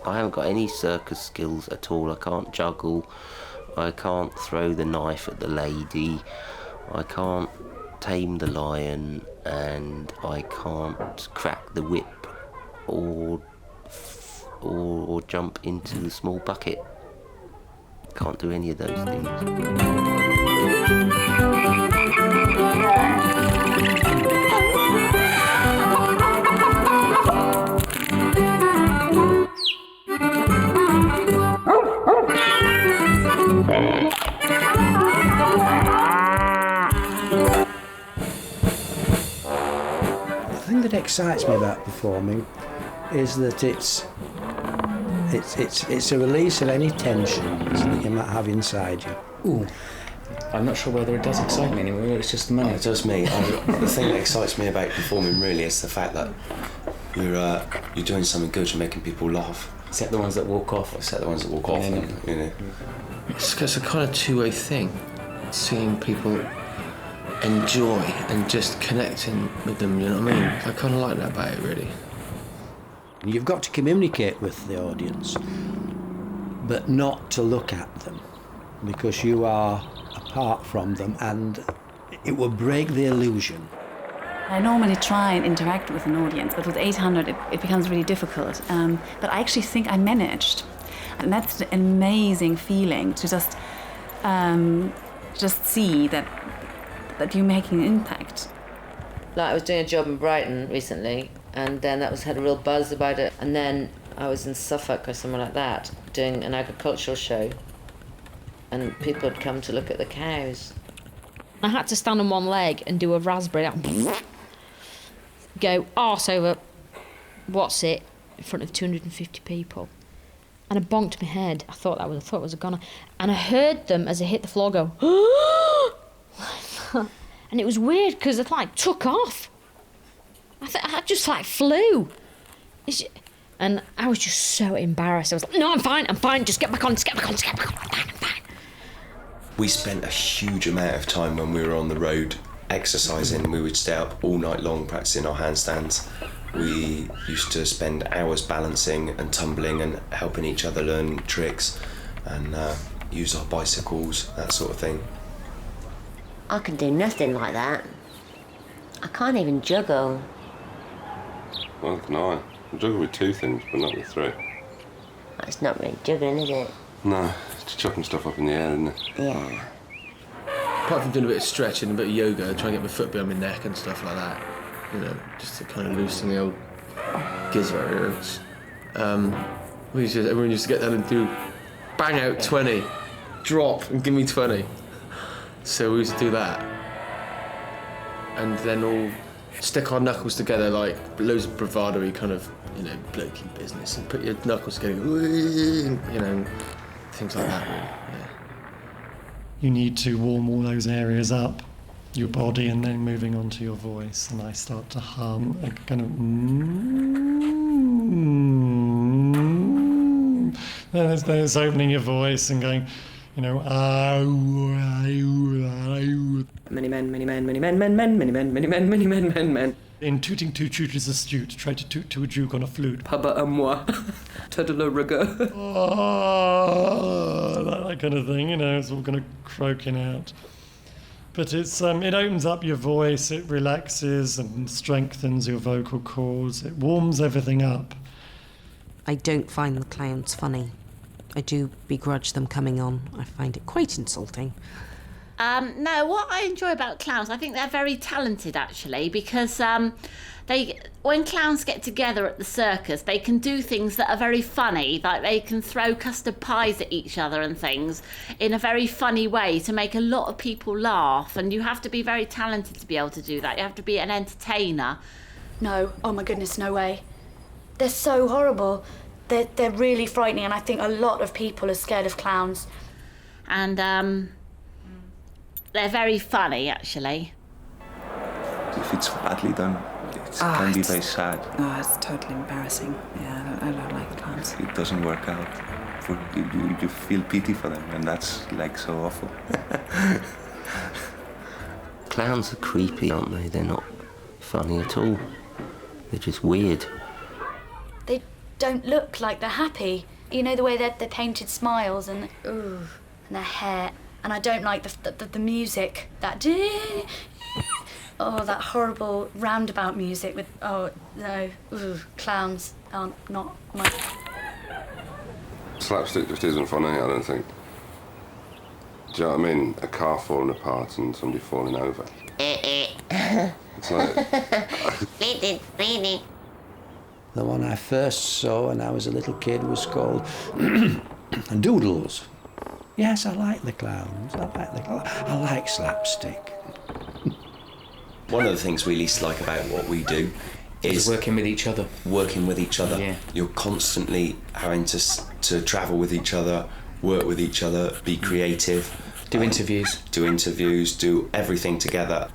I haven't got any circus skills at all. I can't juggle, I can't throw the knife at the lady, I can't tame the lion, and I can't crack the whip or jump into the small bucket. Can't do any of those things. The thing that excites me about performing is that it's a release of any tensions that you might have inside you. Ooh. I'm not sure whether it does excite me anymore, it's just the money. It does me. The thing that excites me about performing really is the fact that you're doing something good, you're making people laugh. Except the ones that walk off. Except the ones that walk off, and, you know. It's a kind of two-way thing, seeing people enjoy and just connecting with them, you know what I mean? I kind of like that about it, really. You've got to communicate with the audience, but not to look at them, because you are apart from them, and it will break the illusion. I normally try and interact with an audience, but with 800 it becomes really difficult. But I actually think I managed. And that's an amazing feeling to just see that you're making an impact. Like I was doing a job in Brighton recently, and then had a real buzz about it. And then I was in Suffolk or somewhere like that, doing an agricultural show, and people had come to look at the cows. I had to stand on one leg and do a raspberry, go arse over, what's it, in front of 250 people. And I bonked my head. I thought it was a goner. And I heard them, as I hit the floor, go, and it was weird because it took off. I just flew. And I was just so embarrassed. I was like, no, I'm fine, just get back on, I'm fine. We spent a huge amount of time when we were on the road exercising. We would stay up all night long practicing our handstands. We used to spend hours balancing and tumbling and helping each other learn tricks and use our bicycles, that sort of thing. I can do nothing like that. I can't even juggle. Well, can I? I juggle with two things, but not with three. That's not really juggling, is it? No, it's chucking stuff up in the air, isn't it? Yeah. Apart from doing a bit of stretching, a bit of yoga, trying to get my foot behind my neck and stuff like that, you know, just to kind of loosen the old gizzard areas. Everyone used to get down and do bang out 20, drop and give me 20. So we used to do that. And then all stick our knuckles together like loads of bravado-y kind of, you know, blokey business, and put your knuckles together, you know, things like that, really, yeah. You need to warm all those areas up, your body, and then moving on to your voice. And I start to hum, a kind of there's opening your voice and going, you know, many men, many men, many men, men, many men, many men, many men, men. In tooting two tutors astute, try to toot to a duke on a flute. Paba à moi, tadala rigor. That kind of thing, you know, it's all kind of croaking out. But it opens up your voice, it relaxes and strengthens your vocal cords, it warms everything up. I don't find the clowns funny. I do begrudge them coming on. I find it quite insulting. No, what I enjoy about clowns, I think they're very talented actually, because when clowns get together at the circus, they can do things that are very funny, like they can throw custard pies at each other and things in a very funny way to make a lot of people laugh, and you have to be very talented to be able to do that. You have to be an entertainer. No, oh my goodness, no way. They're so horrible. They're really frightening, and I think a lot of people are scared of clowns. And they're very funny, actually. If it's badly done, it can be very sad. Oh, it's totally embarrassing. Yeah, I don't like clowns. It doesn't work out. You feel pity for them, and that's so awful. Clowns are creepy, aren't they? They're not funny at all. They're just weird. don't look like they're happy. You know, the way they're painted smiles and their hair. And I don't like the music, that that horrible roundabout music with, clowns aren't not my... Slapstick just isn't funny, I don't think. Do you know what I mean? A car falling apart and somebody falling over. It's like... The one I first saw when I was a little kid was called Doodles. Yes, I like the clowns. I like slapstick. One of the things we least like about what we do is working with each other. Yeah. You're constantly having to travel with each other, work with each other, be creative. Do interviews. Do everything together.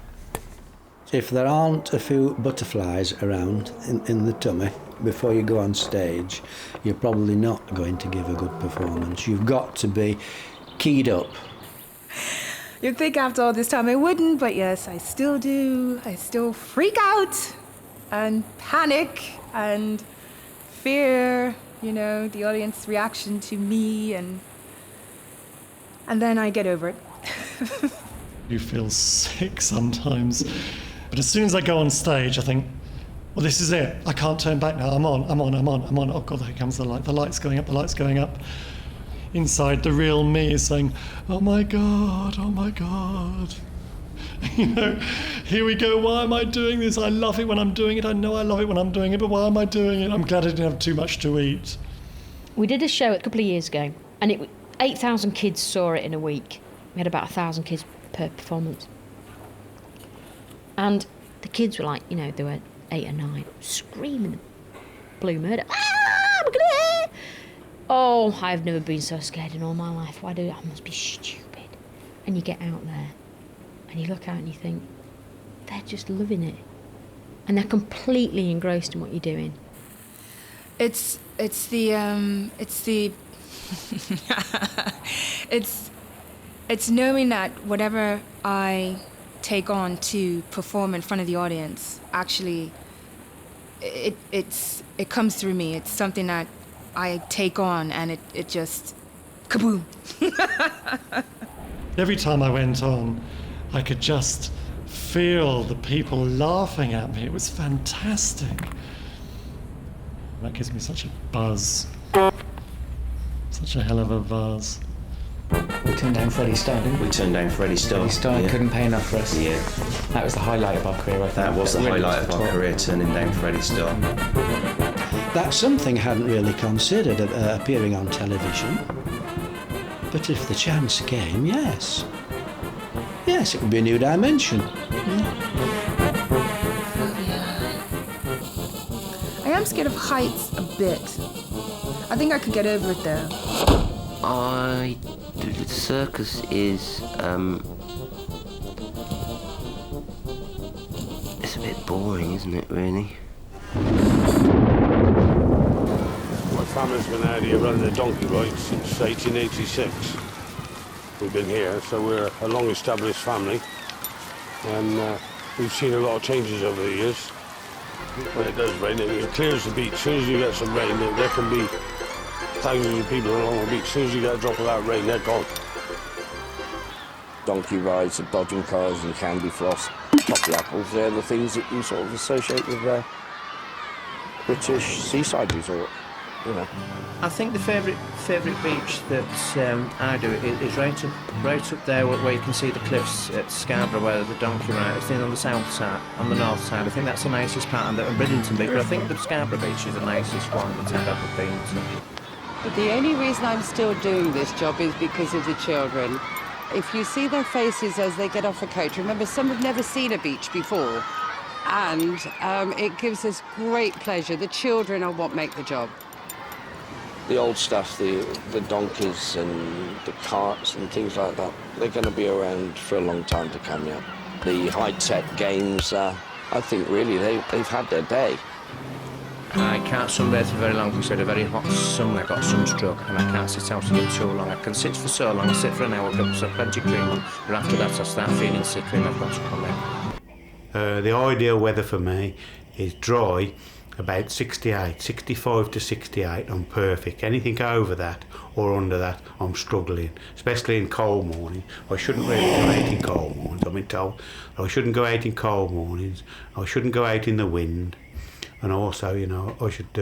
If there aren't a few butterflies around in the tummy before you go on stage, you're probably not going to give a good performance. You've got to be keyed up. You'd think after all this time I wouldn't, but yes, I still do. I still freak out and panic and fear, the audience reaction to me, and then I get over it. You feel sick sometimes. But as soon as I go on stage, I think, well, this is it. I can't turn back now. I'm on. Oh, God, here comes the light. The light's going up. Inside, the real me is saying, oh, my God. Here we go. Why am I doing this? I love it when I'm doing it. I know I love it when I'm doing it, but why am I doing it? I'm glad I didn't have too much to eat. We did a show a couple of years ago, and 8,000 kids saw it in a week. We had about 1,000 kids per performance. And the kids were like, they were 8 or 9, screaming blue murder. Oh, I've never been so scared in all my life. I must be stupid. And you get out there, and you look out and you think, they're just loving it. And they're completely engrossed in what you're doing. It's knowing that whatever I take on to perform in front of the audience, actually, it comes through me. It's something that I take on, and it just kaboom. Every time I went on, I could just feel the people laughing at me. It was fantastic. That gives me such a buzz. Such a hell of a buzz. We turned down Freddie Starr, didn't we? We turned down Freddie Starr. Freddie Starr couldn't pay enough for us. Yeah. That was the highlight of our career, I think. That was the highlight of our career, turning down Freddie Starr. That's something I hadn't really considered, appearing on television. But if the chance came, yes. Yes, it would be a new dimension. I am scared of heights a bit. I think I could get over it though. The circus is, it's a bit boring, isn't it, really? My family's been out here running the donkey ride since 1886. We've been here, so we're a long-established family, and we've seen a lot of changes over the years. When it does rain, it clears the beach. As soon as you get some rain, there can be thousands of people along the beach. As soon as you get a drop of that rain, they're gone. Donkey rides and dodging cars and candy floss, chocolate apples, they're the things that you sort of associate with a British seaside resort, I think the favourite beach that I do is right up there where you can see the cliffs at Scarborough, where the donkey ride is on the south side, on the north side. I think that's the nicest part, and Bridlington Beach, but I think the Scarborough Beach is the nicest one that I've ever been to. But the only reason I'm still doing this job is because of the children. If you see their faces as they get off a coach, remember some have never seen a beach before, and it gives us great pleasure. The children are what make the job. The old stuff, the donkeys and the carts and things like that, they're going to be around for a long time to come, yeah. The high-tech games, I think really they've had their day. I can't sunbathe for very long because I had a very hot summer. I got sunstroke, and I can't sit out for too long. I can sit for so long. I sit for an hour, put plenty of cream on, but after that I start feeling sick and I've got to come in. The ideal weather for me is dry about 65 to 68, I'm perfect. Anything over that or under that, I'm struggling, especially in cold mornings. I shouldn't really go out in cold mornings. I've been told I shouldn't go out in cold mornings. I shouldn't go out in the wind. And also, I should,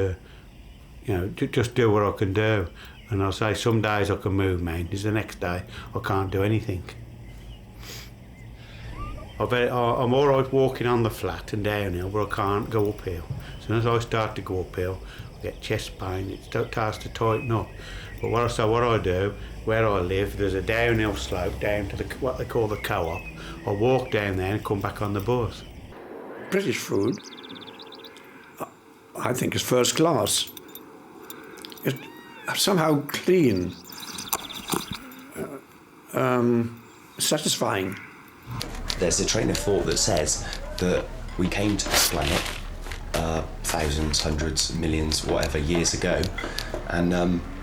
just do what I can do. And I'll say some days I can move mountains, the next day I can't do anything. I'm all right walking on the flat and downhill, but I can't go uphill. As soon as I start to go uphill, I get chest pain. It starts to tighten up. But what I do, where I live, there's a downhill slope down to what they call the co-op. I walk down there and come back on the bus. British food, I think, is first class. It's somehow clean, satisfying. There's a train of thought that says that we came to this planet thousands, hundreds, millions, whatever, years ago, and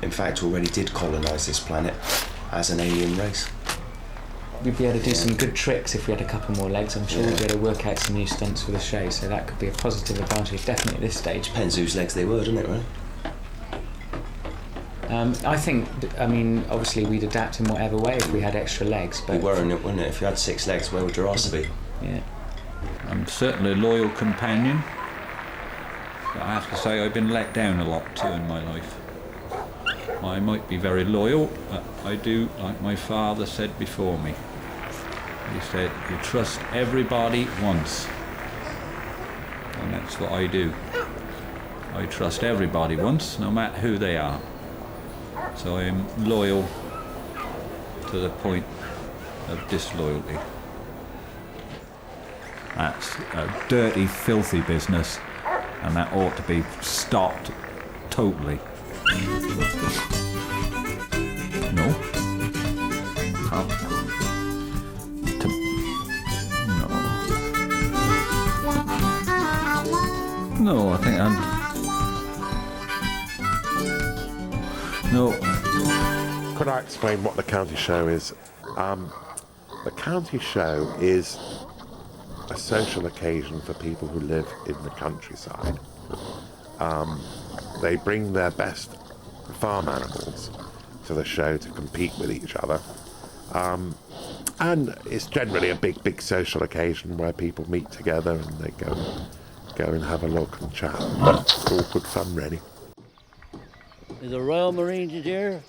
in fact already did colonise this planet as an alien race. We'd be able to do some good tricks if we had a couple more legs. I'm sure we'd be able to work out some new stunts for the show, so that could be a positive advantage, definitely at this stage. Depends whose legs they were, doesn't it, really? Obviously we'd adapt in whatever way if we had extra legs, but... We were, wouldn't it? If you had 6 legs, where would your arse be? Yeah. I'm certainly a loyal companion. But I have to say I've been let down a lot too in my life. I might be very loyal, but I do, like my father said before me. He said, you trust everybody once. And that's what I do. I trust everybody once, no matter who they are. So I am loyal to the point of disloyalty. That's a dirty, filthy business, and that ought to be stopped totally. No? No, I think No. Could I explain what the county show is? The county show is a social occasion for people who live in the countryside. They bring their best farm animals to the show to compete with each other. And it's generally a big social occasion where people meet together and they go and have a look and chat. It's all good fun, really. The Royal Marines is here,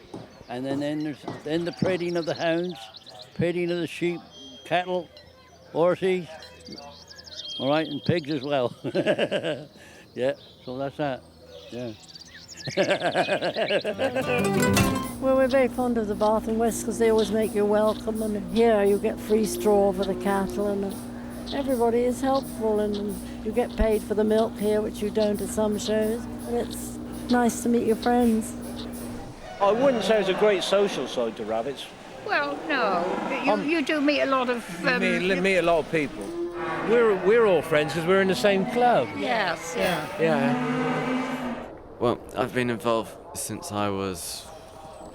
and then there's the parading of the hounds, parading of the sheep, cattle, horses, all right, and pigs as well. Yeah, so that's that. Yeah. Well, we're very fond of the Bath and West because they always make you welcome, and here you get free straw for the cattle, and everybody is helpful, and you get paid for the milk here, which you don't at some shows, and it's nice to meet your friends. I wouldn't say it's a great social side to rabbits. Well, no, you do meet a lot of... meet a lot of people. We're all friends because we're in the same club. Yes, Yeah. Well, I've been involved since I was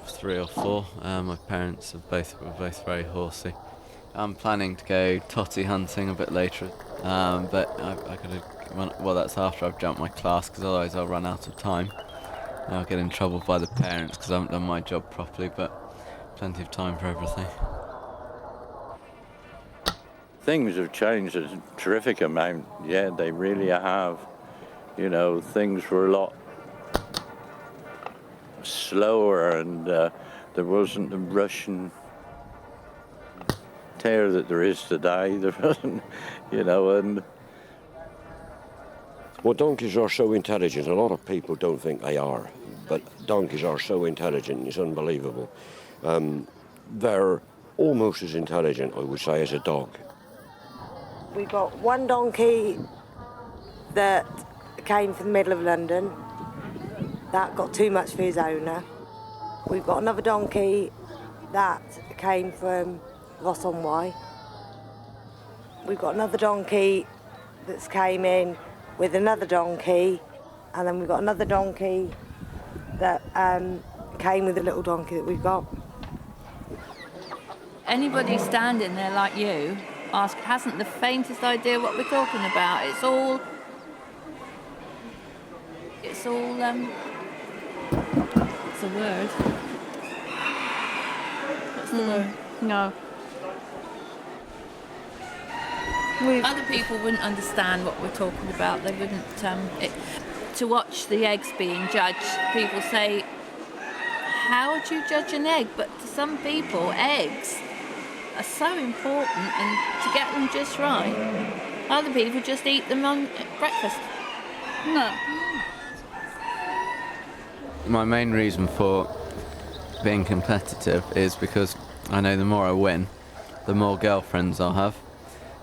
3 or 4. My parents were both very horsey. I'm planning to go totty hunting a bit later, but I gotta. Well, that's after I've jumped my class, because otherwise I'll run out of time. And I'll get in trouble by the parents because I haven't done my job properly. But plenty of time for everything. Things have changed a terrific amount. Yeah, they really have. You know, things were a lot slower, and there wasn't the rush and tear that there is today. There wasn't, and... Well, donkeys are so intelligent. A lot of people don't think they are, but donkeys are so intelligent, it's unbelievable. They're almost as intelligent, I would say, as a dog. We got one donkey that came from the middle of London. That got too much for his owner. We've got another donkey that came from Ross-on-Wye. We've got another donkey that's came in with another donkey, and then we've got another donkey that came with the little donkey that we've got. Anybody standing there like you hasn't the faintest idea what we're talking about. It's all It's all, what's the word? What's the word? No. Other people wouldn't understand what we're talking about. They wouldn't. To watch the eggs being judged, people say, "How would you judge an egg?" But to some people, eggs are so important, and to get them just right, other people just eat them on breakfast. No. My main reason for being competitive is because I know the more I win, the more girlfriends I'll have.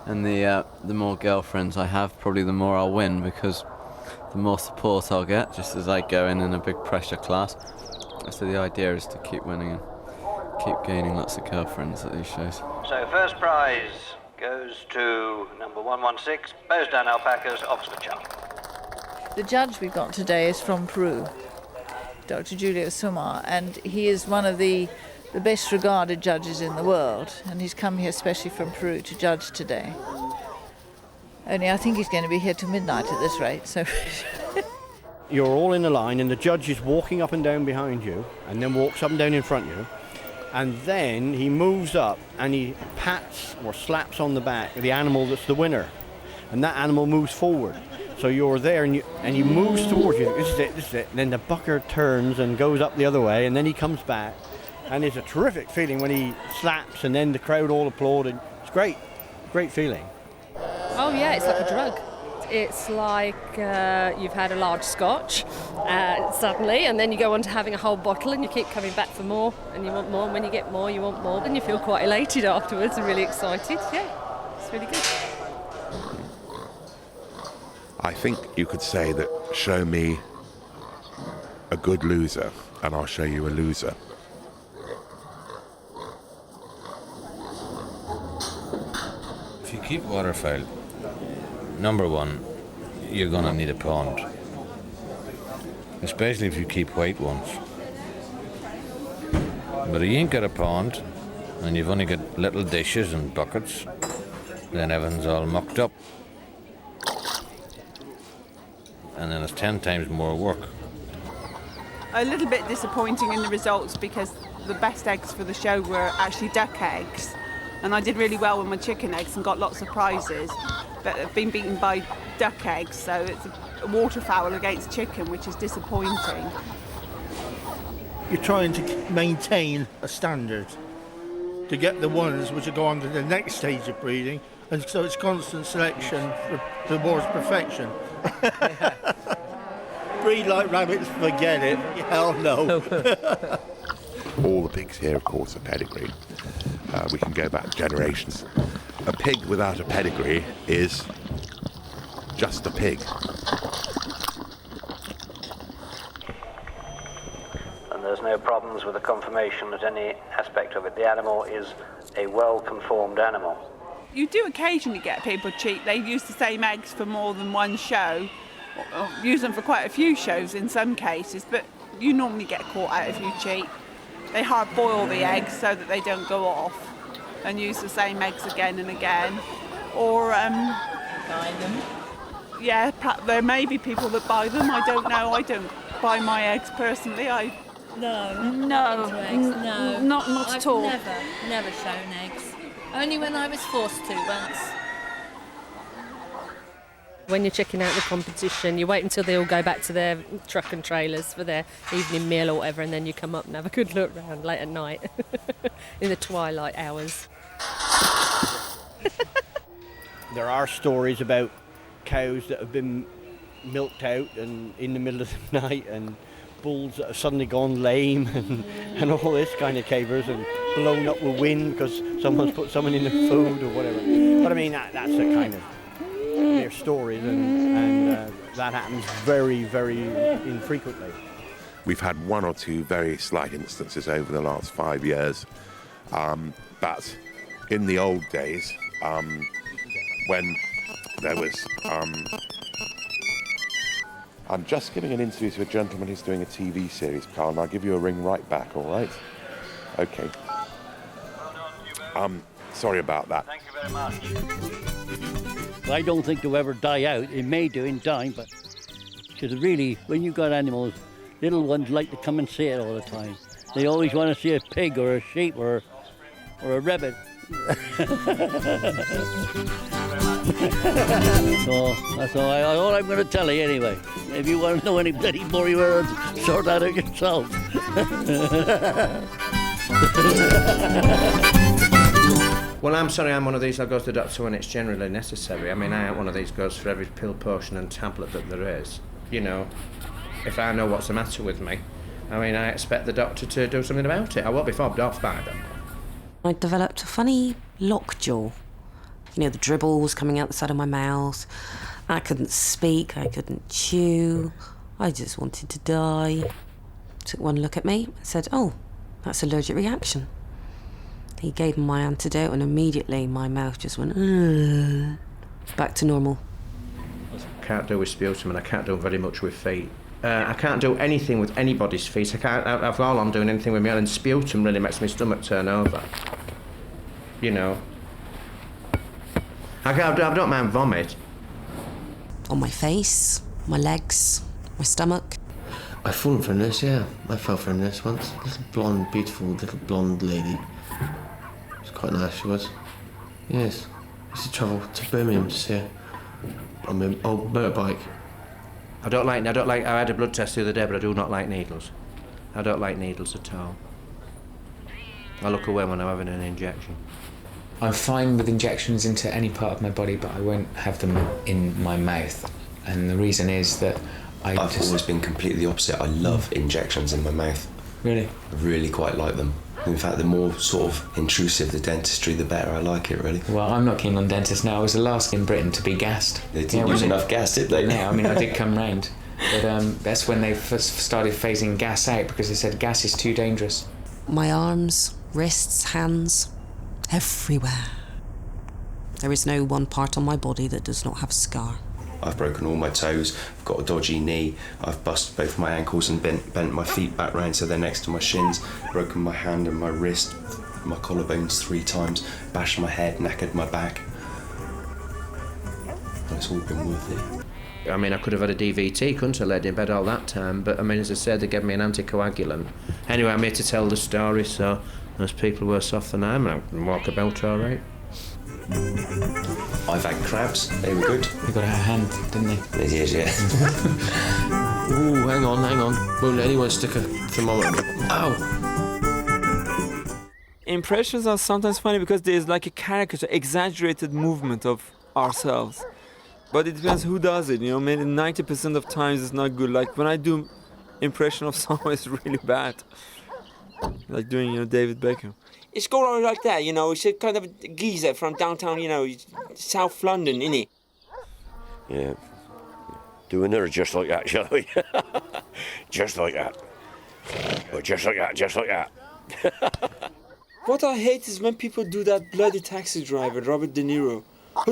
And the more girlfriends I have, probably the more I'll win, because the more support I'll get, just as I go in a big pressure class. So the idea is to keep winning and keep gaining lots of girlfriends at these shows. So first prize goes to number 116, Bowsdown Alpacas, Oxfordshire. The judge we've got today is from Peru, Dr. Julio Sumar, and he is one of the best regarded judges in the world, and he's come here especially from Peru to judge today. Only I think he's going to be here till midnight at this rate, so... You're all in a line and the judge is walking up and down behind you and then walks up and down in front of you, and then he moves up and he pats or slaps on the back of the animal that's the winner, and that animal moves forward. So you're there and he moves towards you. This is it. And then the bucker turns and goes up the other way, and then he comes back. And it's a terrific feeling when he slaps and then the crowd all applaud. And it's great feeling. Oh yeah, it's like a drug. It's like you've had a large scotch suddenly, and then you go on to having a whole bottle, and you keep coming back for more, and you want more, and when you get more, you want more, and you feel quite elated afterwards and really excited. Yeah, it's really good. I think you could say that show me a good loser and I'll show you a loser. If you keep waterfowl, number one, you're going to need a pond. Especially if you keep white ones. But if you ain't got a pond, and you've only got little dishes and buckets, then everything's all mucked up. And then it's 10 times more work. A little bit disappointing in the results, because the best eggs for the show were actually duck eggs. And I did really well with my chicken eggs and got lots of prizes, but I've been beaten by duck eggs, so it's a waterfowl against chicken, which is disappointing. You're trying to maintain a standard to get the ones which will go on to the next stage of breeding, and so it's constant selection towards perfection. Breed like rabbits, forget it. Hell no. All the pigs here, of course, are pedigree. We can go back generations. A pig without a pedigree is just a pig. And there's no problems with the confirmation at any aspect of it. The animal is a well-conformed animal. You do occasionally get people cheat. They use the same eggs for more than one show, or use them for quite a few shows in some cases, but you normally get caught out if you cheat. They hard boil the eggs so that they don't go off, and use the same eggs again and again. Or buy them. Yeah, there may be people that buy them. I don't know. I don't buy my eggs personally. No. No. Not at all. I've never shown eggs. Only when I was forced to once. When you're checking out the competition, you wait until they all go back to their truck and trailers for their evening meal or whatever, and then you come up and have a good look round late at night in the twilight hours. There are stories about cows that have been milked out and in the middle of the night, and bulls that have suddenly gone lame, and all this kind of capers, and blown up with wind because someone's put someone in the food or whatever. But I mean, that's a kind of their stories, and that happens very, very infrequently. We've had one or two very slight instances over the last 5 years, but in the old days, when there was... I'm just giving an interview to a gentleman who's doing a TV series, Carl, and I'll give you a ring right back, all right? Okay. Sorry about that. Thank you very much. I don't think they'll ever die out. It may do in time, but Because really, when you've got animals, little ones like to come and see it all the time. They always want to see a pig or a sheep or a rabbit. So that's all I'm going to tell you anyway. If you want to know any bloody more, you better sort that out yourself. Well, I'm sorry, I'm one of these that goes to the doctor when it's generally necessary. I mean, I ain't one of these goes for every pill, potion and tablet that there is. You know, if I know what's the matter with me, I mean, I expect the doctor to do something about it. I won't be fobbed off by them. I developed a funny lockjaw. You know, the dribble was coming out the side of my mouth. I couldn't speak, I couldn't chew. I just wanted to die. Took one look at me and said, "Oh, that's allergic reaction." He gave me my antidote and immediately my mouth just went, back to normal. I can't do with sputum and I can't do very much with feet. I can't do anything with anybody's feet. I've all I'm doing anything with my own, and sputum really makes my stomach turn over. You know. I don't mind vomit. On my face, my legs, my stomach. I've fallen from this, yeah. I fell from this once. Little blonde, beautiful little blonde lady. She was quite nice, she was. Yes. I used to travel to Birmingham to see her on my old motorbike. I don't like. I had a blood test the other day, but I do not like needles. I don't like needles at all. I look away when I'm having an injection. I'm fine with injections into any part of my body, but I won't have them in my mouth. And the reason is that I've always been completely the opposite. I love injections in my mouth. Really? I really quite like them. In fact, the more sort of intrusive the dentistry, the better I like it, really. Well, I'm not keen on dentists now. I was the last in Britain to be gassed. They didn't use enough gas, did they? Yeah, I mean, I did come round. But that's when they first started phasing gas out, because they said gas is too dangerous. My arms, wrists, hands, everywhere. There is no one part on my body that does not have a scar. I've broken all my toes, I've got a dodgy knee, I've busted both my ankles and bent my feet back round so they're next to my shins, broken my hand and my wrist, my collarbones 3 times, bashed my head, knackered my back. And it's all been worth it. I mean, I could have had a DVT, couldn't I, laid in bed all that time, but I mean, as I said, they gave me an anticoagulant. Anyway, I'm here to tell the story, so there's people worse off than I am, and I can walk about all right. I've had crabs, they were good. They got out of hand, didn't they? They did, yeah. Ooh, hang on. Won't let anyone stick a thermometer. Ow! Impressions are sometimes funny because there's like a caricature, exaggerated movement of ourselves. But it depends who does it, you know, maybe 90% of times it's not good. Like when I do impression of someone, it's really bad. Like doing, you know, David Beckham. It's going on like that, you know. It's a kind of a geezer from downtown, you know, South London, innit? Yeah. Doing her just like that, shall we? Just like that. Or just like that, just like that. What I hate is when people do that bloody Taxi Driver, Robert De Niro.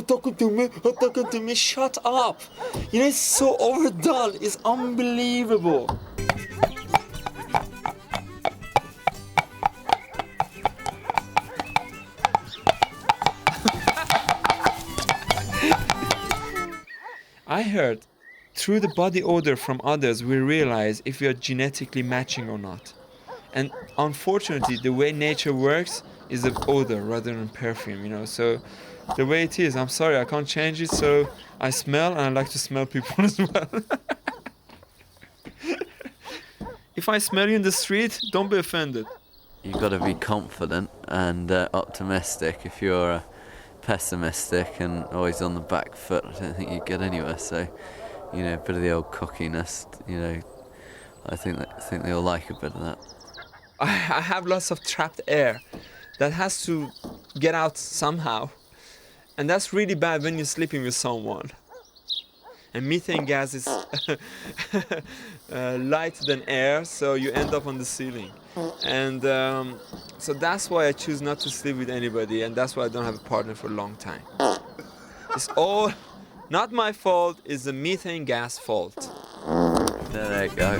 Talking to me, shut up. You know, it's so overdone, it's unbelievable. I heard, through the body odor from others, we realize if we are genetically matching or not. And unfortunately, the way nature works is the odor rather than perfume, you know. So the way it is, I'm sorry, I can't change it, so I smell and I like to smell people as well. If I smell you in the street, don't be offended. You've got to be confident and optimistic. If you're pessimistic and always on the back foot, I don't think you get anywhere. So, you know, a bit of the old cockiness, you know, I think they all like a bit of that. I have lots of trapped air that has to get out somehow. And that's really bad when you're sleeping with someone. And methane gas is lighter than air, so you end up on the ceiling. And so that's why I choose not to sleep with anybody, and that's why I don't have a partner for a long time. It's all not my fault, it's the methane gas fault. There you go.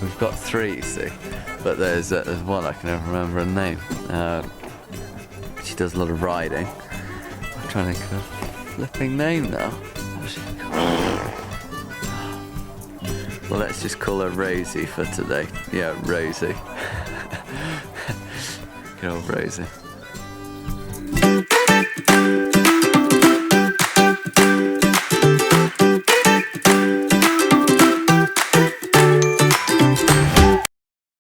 We've got 3, you see, but there's one I can never remember her name. She does a lot of riding. I'm trying to think of a flipping name now. Well, let's just call her Rosie for today. Yeah, Rosie. Good old Rosie.